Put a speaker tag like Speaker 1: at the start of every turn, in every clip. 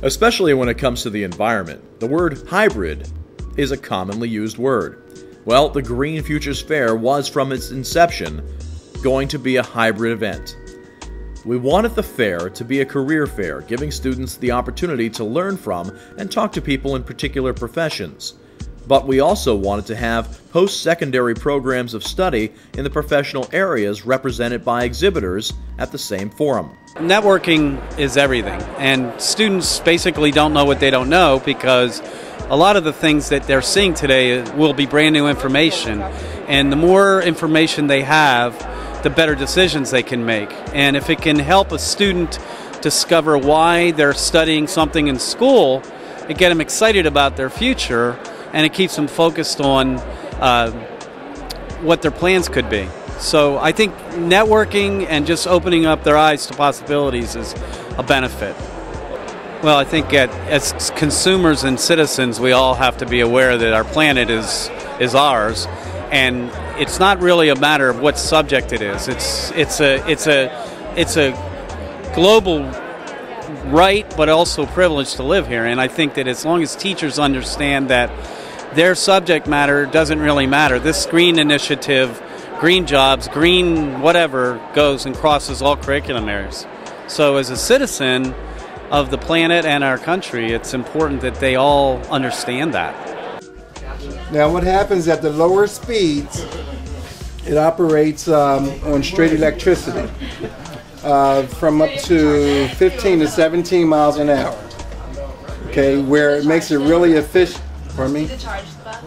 Speaker 1: Especially when it comes to the environment. The word hybrid is a commonly used word. Well, the Green Futures Fair was, from its inception, going to be a hybrid event. We wanted the fair to be a career fair, giving students the opportunity to learn from and talk to people in particular professions. But we also wanted to have post-secondary programs of study in the professional areas represented by exhibitors at the same forum.
Speaker 2: Networking is everything, and students basically don't know what they don't know, because a lot of the things that they're seeing today will be brand new information, and the more information they have, the better decisions they can make. And if it can help a student discover why they're studying something in school, it gets them excited about their future, and it keeps them focused on what their plans could be. So I think networking and just opening up their eyes to possibilities is a benefit. Well, I think as consumers and citizens, we all have to be aware that our planet is ours, and it's not really a matter of what subject it is. It's a global right, but also privilege to live here. And I think that as long as teachers understand that their subject matter doesn't really matter, this green initiative, green jobs, green whatever, goes and crosses all curriculum areas. So as a citizen of the planet and our country, it's important that they all understand that.
Speaker 3: Now what happens at the lower speeds, it operates on straight electricity from up to 15 to 17 miles an hour. Okay, where it makes it really efficient. Pardon me? Does it charge the bus?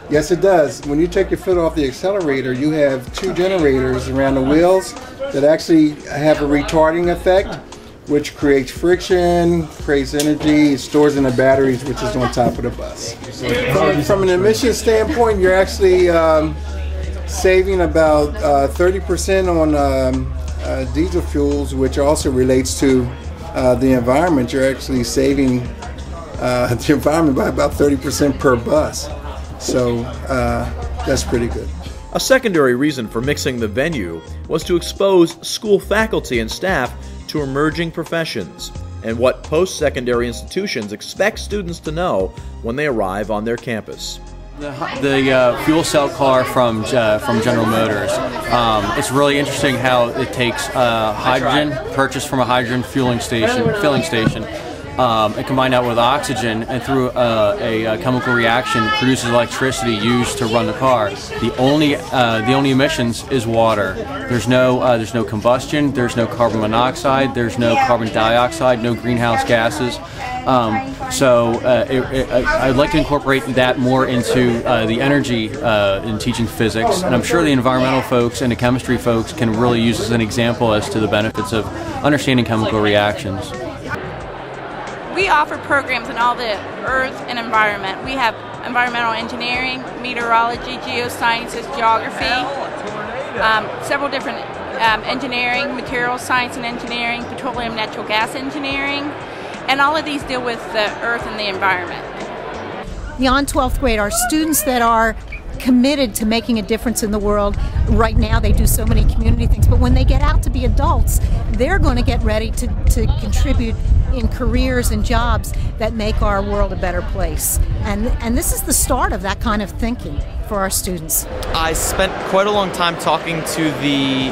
Speaker 3: Yes, it does. When you take your foot off the accelerator, you have two generators around the wheels that actually have a retarding effect, which creates friction, creates energy, it stores in the batteries, which is on top of the bus. From an emission standpoint, you're actually saving about 30% on diesel fuels, which also relates to the environment. You're actually saving the environment by about 30% per bus. So that's pretty good.
Speaker 1: A secondary reason for mixing the venue was to expose school faculty and staff to emerging professions and what post-secondary institutions expect students to know when they arrive on their campus.
Speaker 4: The fuel cell car from General Motors. It's really interesting how it takes hydrogen purchased from a hydrogen filling station, and combined out with oxygen, and through a chemical reaction produces electricity used to run the car. The only emissions is water. There's no combustion. There's no carbon monoxide. There's no carbon dioxide. No greenhouse gases. I'd like to incorporate that more into the energy in teaching physics, and I'm sure the environmental folks and the chemistry folks can really use as an example as to the benefits of understanding chemical reactions.
Speaker 5: We offer programs in all the earth and environment. We have environmental engineering, meteorology, geosciences, geography, several different engineering, materials science and engineering, petroleum natural gas engineering, and all of these deal with the earth and the environment.
Speaker 6: Beyond 12th grade are students that are committed to making a difference in the world. Right now they do so many community things, but when they get out to be adults, they're going to get ready to contribute in careers and jobs that make our world a better place. And this is the start of that kind of thinking for our students.
Speaker 7: I spent quite a long time talking to the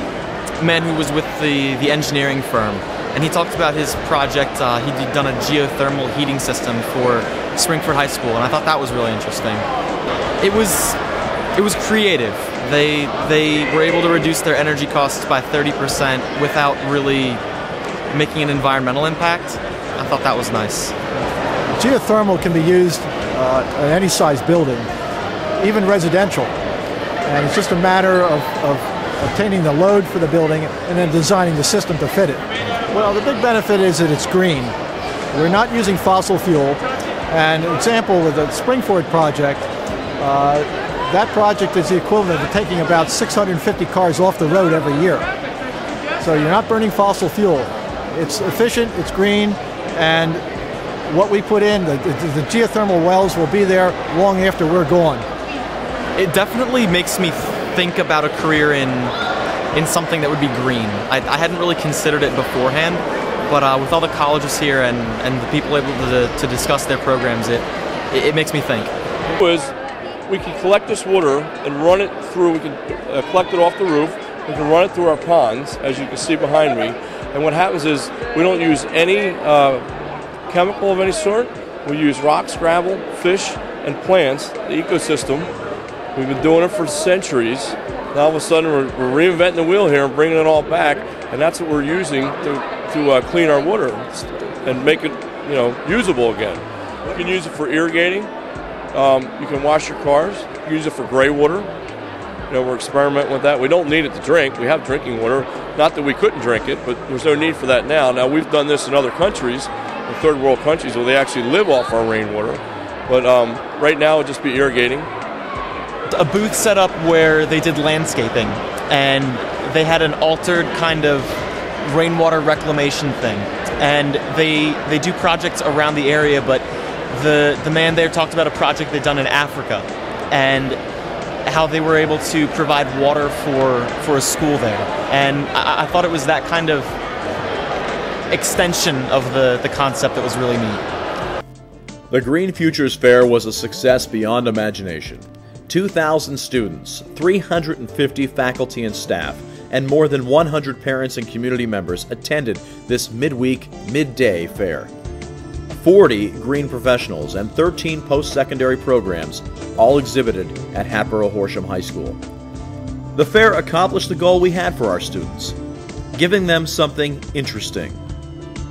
Speaker 7: man who was with the engineering firm, and he talked about his project. He'd done a geothermal heating system for Springford High School, and I thought that was really interesting. It was creative. They were able to reduce their energy costs by 30% without really making an environmental impact. I thought that was nice.
Speaker 8: Geothermal can be used in any size building, even residential. And it's just a matter of obtaining the load for the building and then designing the system to fit it. Well, the big benefit is that it's green. We're not using fossil fuel. And an example with the Springford project, that project is the equivalent of taking about 650 cars off the road every year. So you're not burning fossil fuel. It's efficient, it's green, and what we put in, the geothermal wells will be there long after we're gone.
Speaker 7: It definitely makes me think about a career in something that would be green. I hadn't really considered it beforehand, but with all the colleges here and the people able to discuss their programs, it makes me think.
Speaker 9: We can collect this water and run it through, we can collect it off the roof, we can run it through our ponds, as you can see behind me, and what happens is we don't use any chemical of any sort. We use rocks, gravel, fish, and plants, the ecosystem. We've been doing it for centuries. Now all of a sudden we're reinventing the wheel here and bringing it all back, and that's what we're using to clean our water and make it, usable again. You can use it for irrigating. You can wash your cars. You can use it for gray water. We're experimenting with that. We don't need it to drink. We have drinking water. Not that we couldn't drink it, but there's no need for that now. Now we've done this in other countries, in third world countries, where they actually live off our rainwater. But right now it'll just be irrigating.
Speaker 7: A booth set up where they did landscaping, and they had an altered kind of rainwater reclamation thing. And they do projects around the area, but the man there talked about a project they'd done in Africa and how they were able to provide water for a school there. And I thought it was that kind of extension of the concept that was really neat.
Speaker 1: The Green Futures Fair was a success beyond imagination. 2,000 students, 350 faculty and staff, and more than 100 parents and community members attended this midweek, midday fair. 40 green professionals and 13 post-secondary programs all exhibited at Hatboro-Horsham High School. The fair accomplished the goal we had for our students, giving them something interesting,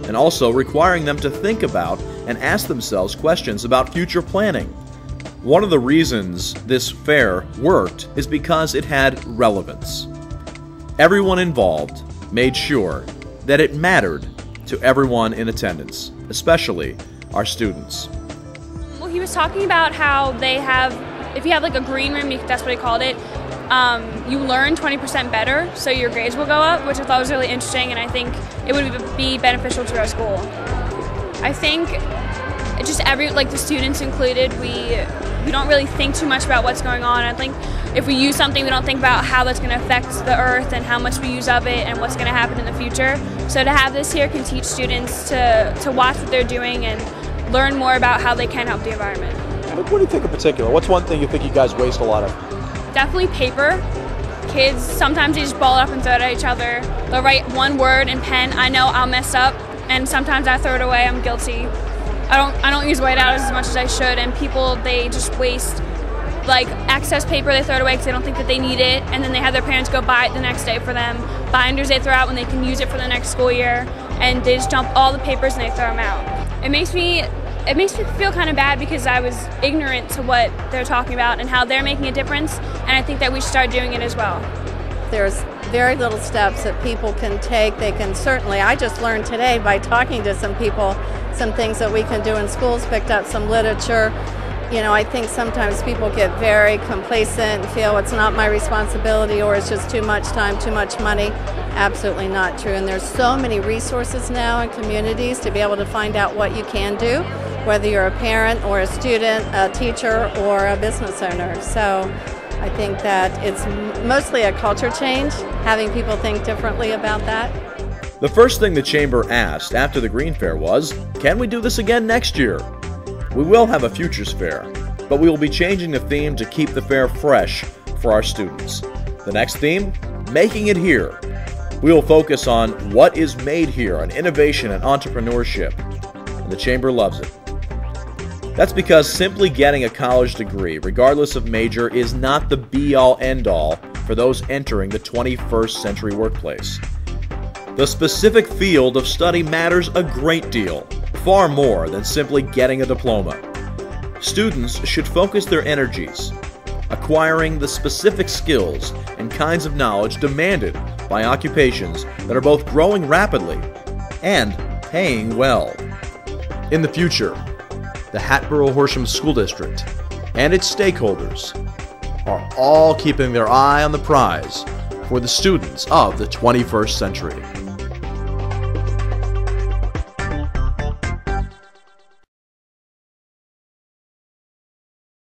Speaker 1: and also requiring them to think about and ask themselves questions about future planning. One of the reasons this fair worked is because it had relevance. Everyone involved made sure that it mattered to everyone in attendance, especially our students.
Speaker 10: Well, he was talking about how they have, if you have like a green room, that's what he called it, you learn 20% better, so your grades will go up, which I thought was really interesting, and I think it would be beneficial to our school. I think just the students included, we don't really think too much about what's going on. I think if we use something, we don't think about how that's going to affect the earth and how much we use of it and what's going to happen in the future. So to have this here can teach students to watch what they're doing and learn more about how they can help the environment.
Speaker 11: What do you think in particular? What's one thing you think you guys waste a lot of?
Speaker 10: Definitely paper. Kids, sometimes they just ball it up and throw it at each other. They'll write one word in pen. I know I'll mess up, and sometimes I throw it away. I'm guilty. I don't use whiteout as much as I should, and people, they just waste excess paper. They throw it away because they don't think that they need it, and then they have their parents go buy it the next day for them. Binders they throw out when they can use it for the next school year, and they just dump all the papers and they throw them out. It makes me feel kind of bad because I was ignorant to what they're talking about and how they're making a difference, and I think that we should start doing it as well.
Speaker 12: There's very little steps that people can take. They can certainly, I just learned today by talking to some people, some things that we can do in schools, picked up some literature. I think sometimes people get very complacent and feel it's not my responsibility or it's just too much time, too much money. Absolutely not true. And there's so many resources now in communities to be able to find out what you can do, whether you're a parent or a student, a teacher, or a business owner. So I think that it's mostly a culture change, having people think differently about that.
Speaker 1: The first thing the Chamber asked after the Green Fair was, can we do this again next year? We will have a Futures Fair, but we will be changing the theme to keep the fair fresh for our students. The next theme, making it here. We will focus on what is made here, on innovation and entrepreneurship, and the Chamber loves it. That's because simply getting a college degree, regardless of major, is not the be-all, end-all for those entering the 21st century workplace. The specific field of study matters a great deal, far more than simply getting a diploma. Students should focus their energies, acquiring the specific skills and kinds of knowledge demanded by occupations that are both growing rapidly and paying well. In the future, the Hatboro-Horsham School District and its stakeholders are all keeping their eye on the prize for the students of the 21st century.